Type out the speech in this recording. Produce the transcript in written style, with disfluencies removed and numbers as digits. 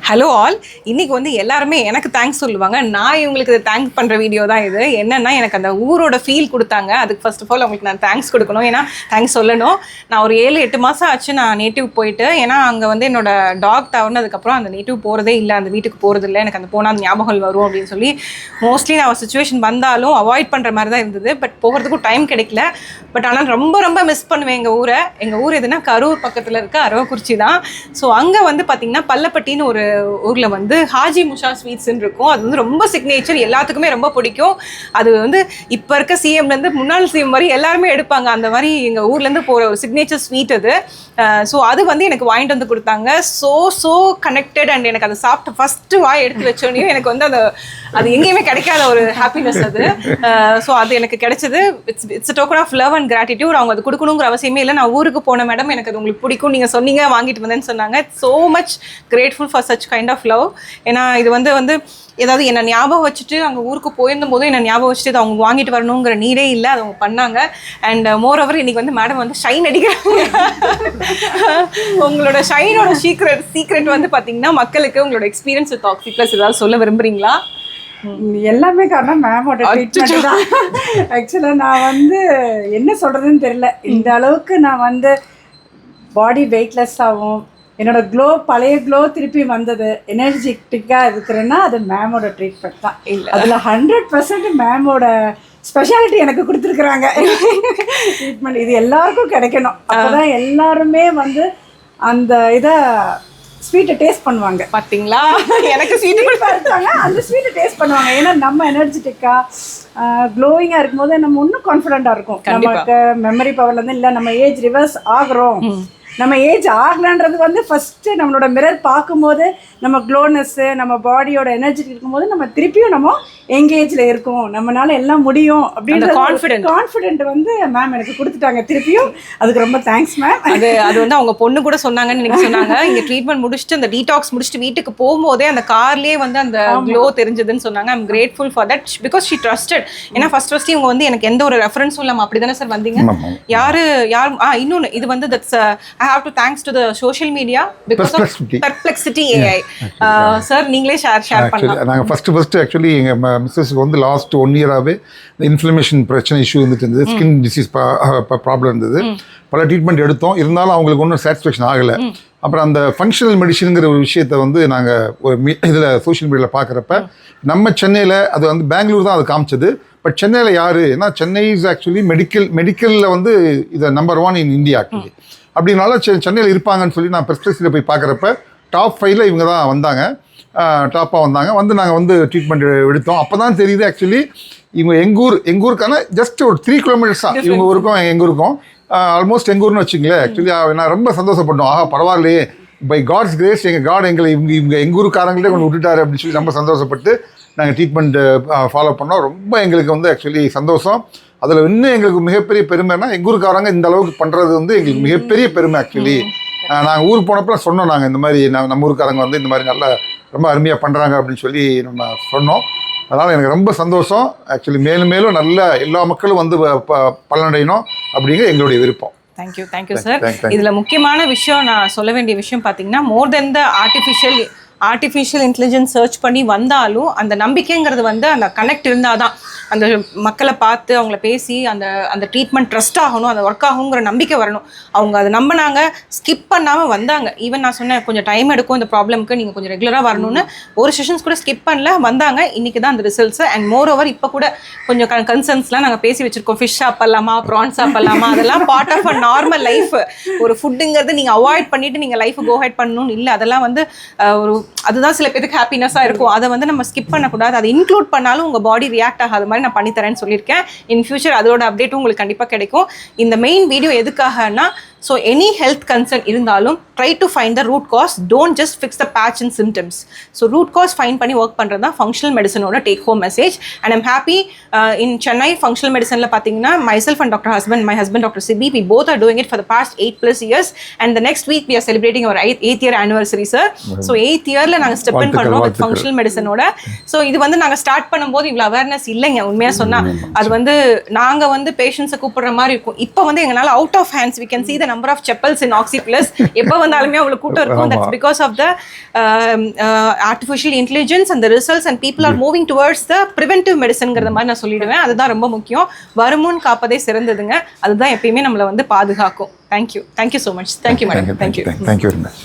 Hello all, இன்னைக்கு வந்து எல்லாருமே எனக்கு தேங்க்ஸ் சொல்லுவாங்க. நான் இவங்களுக்கு தேங்க் பண்ணுற வீடியோ தான் இது. என்னன்னா, எனக்கு அந்த ஊரோட ஃபீல் கொடுத்தாங்க. அதுக்கு ஃபர்ஸ்ட் ஆஃப் ஆல் அவங்களுக்கு நான் தேங்க்ஸ் கொடுக்கணும். ஏன்னா தேங்க்ஸ் சொல்லணும். நான் ஒரு 7-8 மாதம் ஆச்சு நான் நேட்டிவ் போயிட்டு. ஏன்னா அங்கே வந்து என்னோட டாக் தவறினதுக்கப்புறம் அந்த நேட்டிவ் போகிறதே இல்லை, அந்த வீட்டுக்கு போகிறது இல்லை. எனக்கு அந்த போனால் அந்த ஞாபகம் வரும் அப்படின்னு சொல்லி மோஸ்ட்லி நான் ஒரு சுச்சுவேஷன் வந்தாலும் அவாய்ட் பண்ணுற மாதிரி தான் இருந்தது. பட் போகிறதுக்கும் டைம் கிடைக்கல. பட் ஆனால் ரொம்ப ரொம்ப மிஸ் பண்ணுவேன் எங்கள் ஊரை. எங்கள் ஊர் எதுனா கரூர் பக்கத்தில் இருக்க அரவக்குறிச்சி தான். ஸோ அங்கே வந்து பார்த்திங்கன்னா பல்லப்பட்டின்னு ஒரு ஊரில் வந்து ஹாஜி முஷா ஸ்வீட்ஸ்ன்னு இருக்கும். அது வந்து ரொம்ப சிக்னேச்சர், எல்லாத்துக்குமே ரொம்ப பிடிக்கும். அது வந்து இப்போ இருக்க சிஎம்லேருந்து முன்னாள் சிஎம் மாதிரி எல்லாருமே எடுப்பாங்க. அந்த மாதிரி எங்கள் ஊர்லேருந்து போகிற ஒரு சிக்னேச்சர் ஸ்வீட் அது. ஸோ அது வந்து எனக்கு வாங்கிட்டு வந்து கொடுத்தாங்க. So connected. அண்ட் எனக்கு அதை சாப்பிட்டு ஃபஸ்ட்டு வாய் எடுத்து வச்சோடனே எனக்கு வந்து அது எங்கேயுமே கிடைக்காத ஒரு ஹாப்பினஸ் அது. ஸோ அது எனக்கு கிடைச்சது. It's a token of love and gratitude. அவங்க அது கொடுக்கணுங்கிற அவசியமே இல்லை. நான் ஊருக்கு போன மேடம், எனக்கு அது உங்களுக்கு பிடிக்கும், நீங்கள் சொன்னீங்க, வாங்கிட்டு வந்தேன்னு சொன்னாங்க. So much grateful for such kind of love. ஏன்னா இது வந்து ஏதாவது என்னை ஞாபகம் வச்சுட்டு அங்கே ஊருக்கு போயிருந்த போதும் என்னை ஞாபகம் வச்சுட்டு அது அவங்க வாங்கிட்டு வரணுங்கிற நீடே இல்லை, அது அவங்க பண்ணாங்க. அண்ட் மோர் ஓவர் இன்னைக்கு வந்து மேடம் வந்து ஷைன் அடிக்கிறாங்க. உங்களோட ஷைனோட சீக்ரெட் வந்து பார்த்தீங்கன்னா மக்களுக்கு உங்களோட எக்ஸ்பீரியன்ஸ் வித் ஆக்ஸி ப்ளஸ் ஏதாவது சொல்ல விரும்புறீங்களா? எல்லாமே காரணம் மேமோட ட்ரீட்மெண்ட் தான். ஆக்சுவலாக நான் வந்து என்ன சொல்கிறதுன்னு தெரியல. இந்த அளவுக்கு நான் வந்து பாடி வெயிட்லெஸ்ஸாகவும் என்னோட க்ளோ, பழைய க்ளோ திருப்பி வந்தது, எனர்ஜெட்டிக்காக இருக்கிறேன்னா அது மேமோட ட்ரீட்மெண்ட் தான். அதில் 100% மேமோட ஸ்பெஷாலிட்டி எனக்கு கொடுத்துருக்குறாங்க ட்ரீட்மெண்ட். இது எல்லாருக்கும் கிடைக்கணும். அப்போ தான் எல்லாருமே வந்து அந்த இதை ஸ்வீட்டை டேஸ்ட் பண்ணுவாங்க. பார்த்தீங்களா, எனக்கு ஸ்வீட்டு இருக்காங்க, அந்த ஸ்வீட்டை டேஸ்ட் பண்ணுவாங்க. ஏன்னா நம்ம எனர்ஜெட்டிக்காக க்ளோயிங்காக இருக்கும்போது நம்ம இன்னும் கான்ஃபிடென்ட்டாக இருக்கும். நமக்கு மெமரி பவர்லேருந்து இல்லை நம்ம ஏஜ் ரிவர்ஸ் ஆகிறோம், நம்ம ஏஜ் ஆகலான்றது வந்து ஃபஸ்ட்டு நம்மளோட மிரர் பார்க்கும்போது நம்ம க்ளோனஸ்ஸு, நம்ம பாடியோட எனர்ஜி இருக்கும்போது நம்ம திருப்பியும் நம்ம எங்கேஜில் இருக்கோம், நம்மளால எல்லாம் முடியும் அப்படின்ற கான்ஃபிடென்ட் வந்து மேம் எனக்கு கொடுத்துட்டாங்க திருப்பியும். அதுக்கு ரொம்ப தேங்க்ஸ் மேம். அது வந்து அவங்க பொண்ணு கூட சொன்னாங்கன்னு எனக்கு சொன்னாங்க. இங்கே ட்ரீட்மெண்ட் முடிச்சுட்டு அந்த டீடாக்ஸ் முடிச்சுட்டு வீட்டுக்கு போகும்போதே அந்த கார்லேயே வந்து அந்த க்ளோ தெரிஞ்சதுன்னு சொன்னாங்க. I'm grateful for that because she trusted. ஏன்னா ஃபர்ஸ்ட் இவங்க வந்து எனக்கு எந்த ஒரு ரெஃபரன்ஸும் இல்லாமல் அப்படி தானே சார் வந்தீங்க. யார் இன்னொன்று இது வந்து that's I have to thanks to the social media because of Perplexity AI. Sir, நீங்களே ஷேர் பண்ணலாம். நாங்கள் ஃபர்ஸ்ட் ஆக்சுவலி எங்கள் மிஸ்ஸஸ்க்கு வந்து லாஸ்ட் 1 இயராகவே இந்த இன்ஃப்ளமேஷன் பிரச்சனை இஷ்யூ இருந்துட்டு இருந்தது, ஸ்கின் டிசீஸ் ப்ராப்ளம் இருந்தது. பல ட்ரீட்மெண்ட் எடுத்தோம், இருந்தாலும் அவங்களுக்கு ஒன்றும் சாட்டிஸ்ஃபேக்ஷன் ஆகலை. அப்புறம் அந்த ஃபங்க்ஷனல் மெடிசனுங்கிற ஒரு விஷயத்தை வந்து நாங்கள் ஒரு இதில் சோஷியல் மீடியாவில் பார்க்குறப்ப நம்ம சென்னையில் அது வந்து பெங்களூர் தான் அது காமிச்சது. பட் சென்னையில் யார், ஏன்னா சென்னை இஸ் ஆக்சுவலி மெடிக்கலில் வந்து இதை நம்பர் 1 இன் இந்தியா ஆக்சுவலி. அப்படின்னால சென்னையில் இருப்பாங்கன்னு சொல்லி நான் பெர்ஸ்பெக்டிவில் போய் பார்க்குறப்ப டாப் 5ல் இவங்க தான் வந்தாங்க, டாப்பாக வந்தாங்க. வந்து நாங்கள் வந்து ட்ரீட்மெண்ட் எடுத்தோம். அப்போ தான் தெரியுது ஆக்சுவலி இவங்க எங்கூருக்கான ஜஸ்ட் ஒரு 3 கிலோமீட்டர்ஸ் தான் இவங்க ஊருக்கும் எங்கள் ஊருக்கும். ஆல்மோஸ்ட் எங்கள் ஊர்னு வச்சுங்களேன். ஆக்சுவலி நான் ரொம்ப சந்தோஷப்பட்டோம். பரவாயில்லையே, பை காட்ஸ் கிரேஸ் எங்கள் காட் எங்களை இவங்க எங்கள் ஊருக்காரங்களே கொண்டு விட்டுட்டாரு அப்படின்னு சொல்லி ரொம்ப சந்தோஷப்பட்டு நாங்கள் ட்ரீட்மெண்ட் ஃபாலோ பண்ணோம். ரொம்ப எங்களுக்கு வந்து ஆக்சுவலி சந்தோஷம். அதில் இன்னும் எங்களுக்கு மிகப்பெரிய பெருமைனா எங்கள் ஊருக்காரங்க இந்த அளவுக்கு பண்ணுறது வந்து எங்களுக்கு மிகப்பெரிய பெருமை ஆக்சுவலி. நாங்கள் ஊருக்கு போனப்போ சொன்னோம், நாங்கள் இந்த மாதிரி நம்ம ஊருக்காரங்க வந்து இந்த மாதிரி நல்லா ரொம்ப அருமையாக பண்ணுறாங்க அப்படின்னு சொல்லி நம்ம சொன்னோம். அதனால் எனக்கு ரொம்ப சந்தோஷம் ஆக்சுவலி. மேலும் மேலும் நல்ல எல்லா மக்களும் வந்து பலனடையணும் அப்படிங்கிற எங்களுடைய விருப்பம். Thank you sir. இதில் முக்கியமான விஷயம் நான் சொல்ல வேண்டிய விஷயம் பார்த்தீங்கன்னா, மோர் தென் த ஆர்டிஃபிஷியல் இன்டெலிஜென்ஸ் சர்ச் பண்ணி வந்தாலும் அந்த நம்பிக்கைங்கிறது வந்து அந்த கனெக்ட் இருந்தால் தான் அந்த மக்களை பார்த்து அவங்கள பேசி அந்த ட்ரீட்மெண்ட் ட்ரஸ்ட் ஆகணும், அந்த ஒர்க் ஆகுங்கிற நம்பிக்கை வரணும். அவங்க அதை நம்பினாங்க, ஸ்கிப் பண்ணாமல் வந்தாங்க. ஈவன் நான் சொன்னேன் கொஞ்சம் டைம் எடுக்கும் இந்த ப்ராப்ளம்க்கு, நீங்கள் கொஞ்சம் ரெகுலராக வரணும்னு. ஒரு செஷன்ஸ் கூட ஸ்கிப் பண்ணல, வந்தாங்க. இன்றைக்கி தான் அந்த ரிசல்ட்ஸ். அண்ட் மோர் ஓவர் இப்போ கூட கொஞ்சம் கன்சர்ன்ஸ்லாம் நாங்கள் பேசி வச்சுருக்கோம். ஃபிஷ் சாப்பிட்லாமா, ப்ரான்ஸ் சாப்பிட்லாமா, அதெல்லாம் part of a normal life. ஒரு ஃபுட்டுங்கிறது நீங்கள் அவாய்ட் பண்ணிவிட்டு நீங்கள் லைஃப் கோ ஹெட் பண்ணணும்னு இல்லை. அதெல்லாம் வந்து அதுதான் சில பேருக்கு ஹாப்பினஸாக இருக்கும். அதை வந்து நம்ம ஸ்கிப் பண்ணக்கூடாது. அதை இன்க்ளூட் பண்ணாலும் உங்கள் பாடி ரியாக்ட் ஆகாத மாதிரி நான் பண்ணித்தரேன்னு சொல்லியிருக்கேன். இன் ஃபியூச்சர் அதோட அப்டேட்டும் உங்களுக்கு கண்டிப்பாக கிடைக்கும். இந்த மெயின் வீடியோ எதுக்காகனா, ஸோ எனி ஹெல்த் கன்சர்ன் இருந்தாலும் try to find the root cause, don't just fix the patch and symptoms. So root cause find பண்ணி ஒர்க் பண்ணுறது தான் ஃபங்க்ஷனல் மெடிசனோட take home message. And I'm happy in Chennai functional மெடிசனில் பார்த்தீங்கன்னா myself and my husband Dr. Sibi, we both are doing it for the past 8+ years, and the next week we are celebrating our 8th year anniversary, sir. So 8th yearல நாங்கள் step in பண்ணுறோம் with functional மெடிசனோட. So இது வந்து நாங்கள் start பண்ணும்போது இவ்வளோ awareness இல்லைங்க உண்மையாக சொன்னால். அது வந்து நாங்கள் வந்து பேஷண்ட்ஸை கூப்பிடுற மாதிரி இருக்கும். இப்போ வந்து எங்களால் out of hands we can see the number of chapels in Oxyplus. எப்போ வந்தாலுமே அவ்வளோ கூட்டம் இருக்கும். That's because of the artificial intelligence and the results, and people are moving towards the preventive medicineங்கிறத மாதிரி நான் சொல்லிடுவேன். அதுதான் ரொம்ப முக்கியம். வருமுன் காப்பதே சிறந்ததுங்க. அதுதான் எப்பயுமே நம்மளை வந்து பாதுகாக்கும். Thank you so much. Thank you madam. Thank you. Thank you very much.